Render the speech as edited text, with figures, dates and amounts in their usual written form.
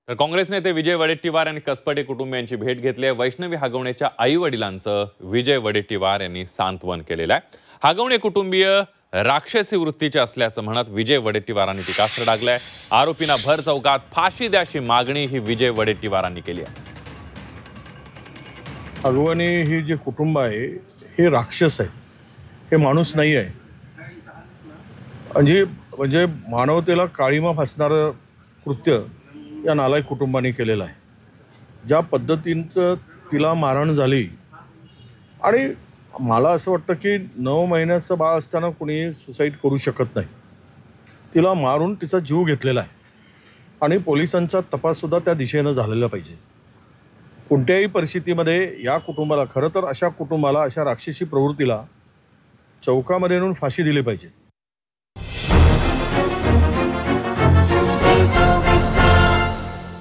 तर काँग्रेस नेते विजय वडेट्टीवार यांनी कसपटे कुटुंबियांची भेट घेतली आहे। वैष्णवी हगवणेच्या आई वडिलांचं विजय वडेट्टीवार यांनी सांत्वन केलेलं आहे। हगवणे कुटुंबीय राक्षसी वृत्तीचे असल्याचं म्हणत विजय वडेट्टीवारांनी टीकास्त्र डागलंय। आरोपींना भर चौकात फाशी द्याची मागणी ही विजय वडेट्टीवारांनी केली आहे। हगवणे ही जे कुटुंब आहे हे राक्षस आहे, हे माणूस नाही आहे। म्हणजे मानवतेला काळीमा फासणारं कृत्य या नालायक कुटुंबाने केलेलं आहे। ज्या पद्धतीचं तिला मारहाण झाली, आणि मला असं वाटतं की 9 महिन्याचं बाळ असताना कुणी सुसाईड करू शकत नाही। तिला मारून तिचा जीव घेतलेला आहे आणि पोलिसांचा तपाससुद्धा त्या दिशेनं झालेला पाहिजे। कोणत्याही परिस्थितीमध्ये या कुटुंबाला, खरं तर अशा कुटुंबाला, अशा राक्षसी प्रवृत्तीला चौकामध्ये नेऊन फाशी दिली पाहिजे।